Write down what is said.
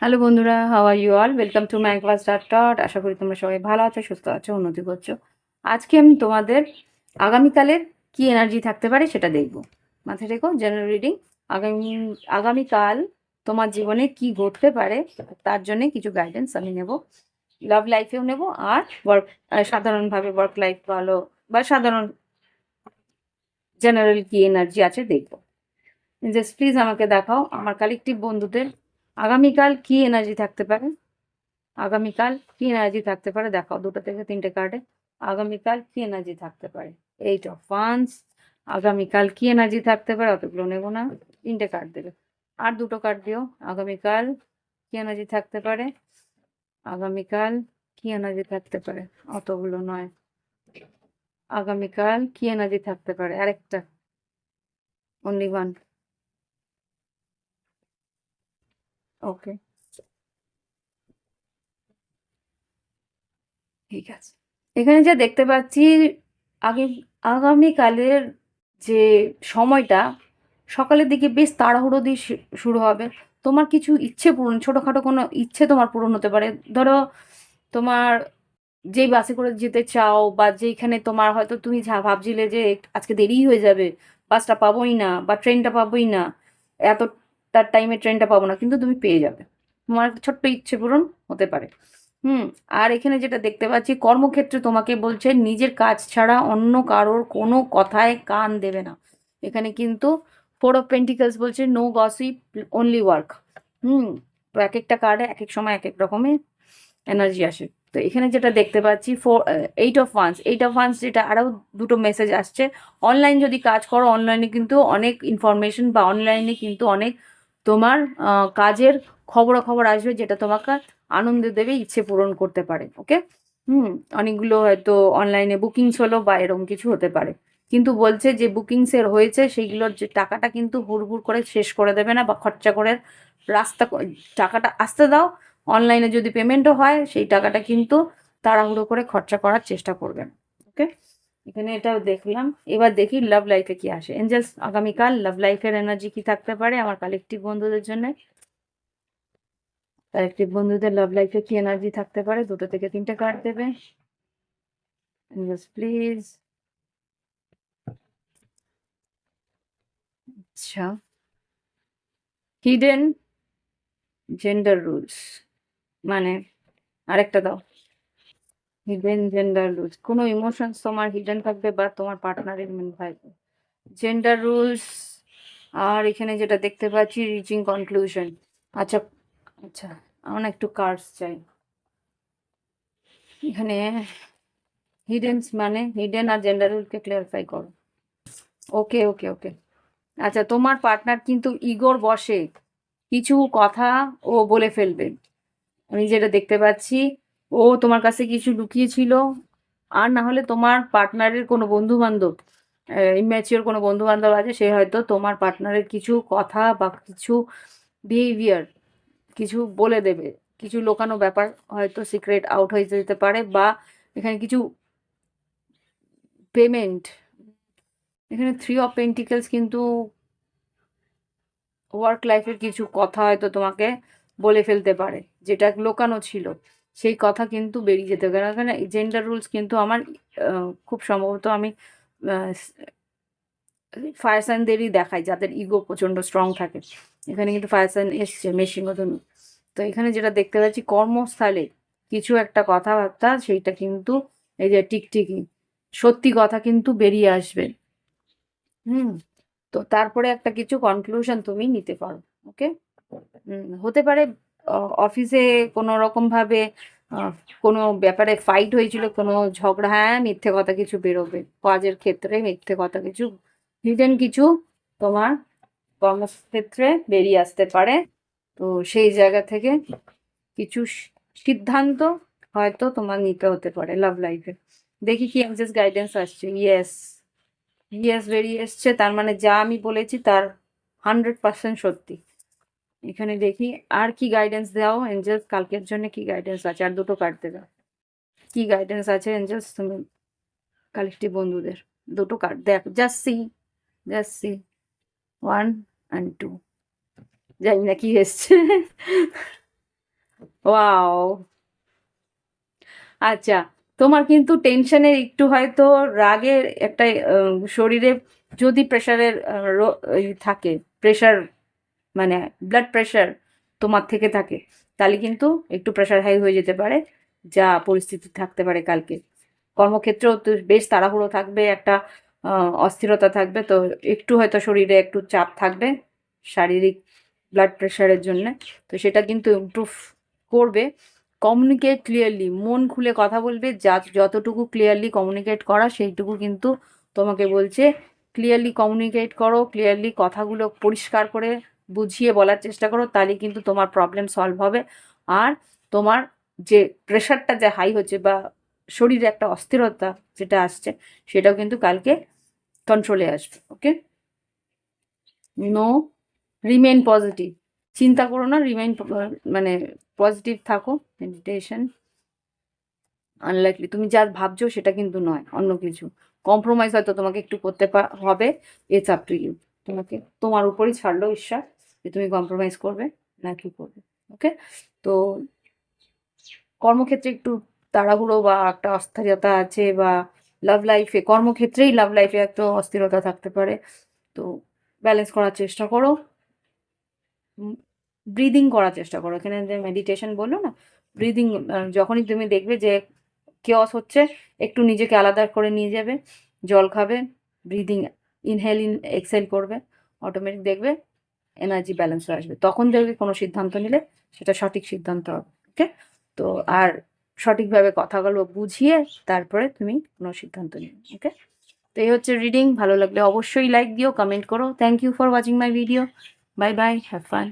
Hello বন্ধুরা, how are you all? Welcome to my class dot dot. আশা করি তোমরা সবাই ভালো আছো, সুস্থ আছো, উন্নতি করছো। আজকে আমি তোমাদের আগামীকালের কি এনার্জি থাকতে পারে সেটা দেখব। মাথায় রেখো, জেনারেল রিডিং। আগামী আগামীকাল তোমার জীবনে কি ঘটতে পারে তার জন্য কিছু গাইডেন্স আমি নেব। লাভ লাইফেও নেব আর ওয়ার্ক, সাধারণভাবে ওয়ার্ক লাইফ ভালো বা সাধারণ জেনারেল কি এনার্জি আছে দেখবো। জাস্ট প্লিজ আমাকে দেখাও আমার কালেকটিভ বন্ধুদের আগামীকাল কি এনার্জি থাকতে পারে। আগামীকাল কি এনার্জি থাকতে পারে দেখাও, 2 থেকে 3টে কার্ডে আগামীকাল কি এনার্জি থাকতে পারে। 8 অফ ওয়ান্স। আগামীকাল কি এনার্জি থাকতে পারে, অতগুলো নেবো না, 3টে কার্ড দেবে। আর 2টো কার্ড দিও, আগামীকাল কি এনার্জি থাকতে পারে। আগামীকাল কি এনার্জি থাকতে পারে, অতগুলো নয়। আগামীকাল কি এনার্জি থাকতে পারে, আরেকটা, অনলি ওয়ান। ওকে, ঠিক আছে। এখানে যা দেখতে পাচ্ছি, আগে আগামীকালের যে সময়টা সকালের দিকে বেশ তাড়াহুড়ো দিয়ে শুরু হবে। তোমার কিছু ইচ্ছে পূরণ, ছোটোখাটো কোনো ইচ্ছে তোমার পূরণ হতে পারে। ধরো তোমার যেই বাসে করে যেতে চাও বা যেইখানে তোমার হয়তো তুমি ভাবছিলে যে আজকে দেরিই হয়ে যাবে, বাসটা পাবোই না বা ট্রেনটা পাবোই না, এতটার টাইমে ট্রেনটা পাবো না, কিন্তু তুমি পেয়ে যাবে। তোমার ছোট্ট ইচ্ছে পূরণ হতে পারে। হুম। আর এখানে যেটা দেখতে পাচ্ছি, কর্মক্ষেত্রে তোমাকে বলছে নিজের কাজ ছাড়া অন্য কারোর কোনো কথায় কান দেবে না। এখানে কিন্তু 4 অফ পেন্টিকলস বলছে নো গসিপ, অনলি ওয়ার্ক। হুম। তো এক একটা কার্ডে এক এক সময় এক এক রকমের এনার্জি আসে। তো এখানে যেটা দেখতে পাচ্ছি 8 অফ ওয়ান্স। 8 অফ ওয়ান্স যেটা আরও 2টো মেসেজ আসছে। অনলাইন যদি কাজ করো, অনলাইনে কিন্তু অনেক ইনফরমেশন বা অনলাইনে কিন্তু অনেক তোমার কাজের খবরাখবর আসবে, যেটা তোমাকে আনন্দ দেবে, ইচ্ছে পূরণ করতে পারে। ওকে। হুম। অনেকগুলো হয়তো অনলাইনে বুকিংস হলো বা এরকম কিছু হতে পারে। কিন্তু বলছে যে বুকিংসের হয়েছে সেইগুলোর যে টাকাটা কিন্তু হুড়হুড় করে শেষ করে দেবে না বা খরচা করে রাস্তা টাকাটা আসতে দাও। অনলাইনে যদি পেমেন্টও হয় সেই টাকাটা কিন্তু তাড়াহুড়ো করে খরচা করার চেষ্টা করবেন। ওকে। এখানে এটাও দেখলাম। এবার দেখি লাভ লাইফে কি আসে। এঞ্জেলস আগামীকাল লাভ লাইফের এনার্জি কি থাকতে পারে আমার কালেকটিভ বন্ধুদের জন্য। কালেকটিভ বন্ধুদের লাভ লাইফে কি এনার্জি থাকতে পারে, 2টো থেকে 3টে কার্ড দেবে। Angeles please. আচ্ছা, হিডেন জেন্ডার রুলস, মানে আরেকটা দাও। হিডেন জেন্ডার রুলস, কোনো ইমোশনস তোমার হিডেন থাকবে বা তোমার পার্টনারের থাকবে। Gender rules. আর এখানে যেটা দেখতে পাচ্ছি রিচিং কনক্লুশন। আচ্ছা, আচ্ছা, আমার না একটু কার্ডস চাই এখানে। হিডেন মানে হিডেন আর জেন্ডার রুলকে ক্লিয়ারিফাই করো। ওকে, ওকে, ওকে। আচ্ছা, তোমার পার্টনার কিন্তু ইগোর বশে কিছু কথা ও বলে ফেলবে। আমি যেটা দেখতে পাচ্ছি, ও তোমার কাছে কিছু লুকিয়েছিল। আর না হলে তোমার পার্টনারের কোনো বন্ধু বান্ধব, ইম্যাচিওর কোনো বন্ধু বান্ধব আছে, সে হয়তো তোমার পার্টনারের কিছু কথা বা কিছু বিহেভিয়ার কিছু বলে দেবে। কিছু লোকানো ব্যাপার হয়তো সিক্রেট আউট হয়ে যেতে পারে, বা এখানে কিছু পেমেন্ট। এখানে 3 অফ পেন্টিকেলস কিন্তু ওয়ার্ক লাইফের কিছু কথা হয়তো তোমাকে বলে ফেলতে পারে, যেটা লোকানো ছিল সেই কথা কিন্তু বেরিয়ে যেতে পারে। এখানে জেন্ডার রুলস কিন্তু আমার খুব সম্ভবত আমি ফায়ার সাইনদেরই দেখাই, যাদের ইগো প্রচণ্ড স্ট্রং থাকে। এখানে কিন্তু ফায়ার সাইন এসছে মেশিন মতন। তো এখানে যেটা দেখতে পাচ্ছি, কর্মস্থলে কিছু একটা কথাবার্তা, সেইটা কিন্তু এই যে টিকটিকি সত্যি কথা কিন্তু বেরিয়ে আসবে। হুম। তো তারপরে একটা কিছু কনক্লুশন তুমি নিতে পারো। ওকে। হতে পারে অফিসে কোনো রকমভাবে আহ, কোনো ব্যাপারে ফাইট হয়েছিল, কোনো ঝগড়া, হ্যাঁ, মিথ্যে কথা কিছু বেরোবে কাজের ক্ষেত্রে, মিথ্যে কথা কিছু, হিডেন কিছু তোমার কর্মক্ষেত্রে বেরিয়ে আসতে পারে। তো সেই জায়গা থেকে কিছু সিদ্ধান্ত হয়তো তোমার নিতে হতে পারে লাভ লাইফে। দেখি কি এক্সেস গাইডেন্স আসছে। ইয়েস, ইয়েস বেরিয়ে এসছে, তার মানে যা আমি বলেছি তার 100% সত্যি। এখানে দেখি আর কি গাইডেন্স দাও এঞ্জেলস, কালকের জন্য কি গাইডেন্স আছে। আর 2টো কার্ড দেবে, কি গাইডেন্স আছে এঞ্জেলস তুমি কালেকটিভ বন্ধুদের। 2টো কার্ড দেখ, just see, just see, 1 and 2। জানি না কি এসছে। ওয়াও! আচ্ছা, তোমার কিন্তু টেনশনের একটু হয়তো রাগের একটা শরীরে যদি প্রেশারের থাকে, প্রেশার মানে ব্লাড প্রেশার তোমার থেকে থাকে, তাহলে কিন্তু একটু প্রেশার হাই হয়ে যেতে পারে, যা পরিস্থিতি থাকতে পারে কালকে। কর্মক্ষেত্রেও তো বেশ তাড়াহুড়ো থাকবে, একটা অস্থিরতা থাকবে, তো একটু হয়তো শরীরে একটু চাপ থাকবে শারীরিক ব্লাড প্রেশারের জন্যে। তো সেটা কিন্তু ইমপ্রুভ করবে। কমিউনিকেট ক্লিয়ারলি, মন খুলে কথা বলবে, যতটুকু ক্লিয়ারলি কমিউনিকেট করা সেইটুকু কিন্তু তোমাকে বলছে। ক্লিয়ারলি কমিউনিকেট করো, ক্লিয়ারলি কথাগুলো পরিষ্কার করে বুঝিয়ে বলার চেষ্টা করো, তাহলে কিন্তু তোমার প্রবলেম সলভ হবে। আর তোমার যে প্রেশারটা যে হাই হচ্ছে বা শরীরে একটা অস্থিরতা যেটা আসছে, সেটাও কিন্তু কালকে কন্ট্রোলে আসবে। ওকে, নো, রিমেইন পজিটিভ, চিন্তা করো না, রিমেইন মানে পজিটিভ থাকো। মেডিটেশন আনলাইকলি, তুমি যা ভাবছো সেটা কিন্তু নয়, অন্য কিছু। কম্প্রোমাইজ হয়তো তোমাকে একটু করতে হবে, ইটস আপ টু ইউ। তোমাকে তোমার উপরই ছাড়লো ঈশ্বর যে তুমি কম্প্রোমাইজ করবে না কি করবে। ওকে, তো কর্মক্ষেত্রে একটু তাড়াহুড়ো বা একটা অস্থিরতা আছে, বা লাভ লাইফে, কর্মক্ষেত্রেই লাভ লাইফে একটা অস্থিরতা থাকতে পারে। তো ব্যালেন্স করার চেষ্টা করো, ব্রিদিং করার চেষ্টা করো। এখানে যে মেডিটেশন বললো না, ব্রিদিং, যখনই তুমি দেখবে যে কেওস হচ্ছে, একটু নিজেকে আলাদা করে নিয়ে যাবে, জল খাবে, ব্রিদিং ইনহেল এক্সহেল করবে, অটোমেটিক দেখবে এনার্জি ব্যালেন্স হয়ে আসবে। তখন দেখবে কোনো সিদ্ধান্ত নিলে সেটা সঠিক সিদ্ধান্ত হবে। ওকে, তো আর সঠিকভাবে কথাগুলো বুঝিয়ে তারপরে তুমি কোনো সিদ্ধান্ত নিও। ওকে, তো এই হচ্ছে রিডিং। ভালো লাগলে অবশ্যই লাইক দিও, কমেন্ট করো। Thank you for watching my video. Bye bye, have fun.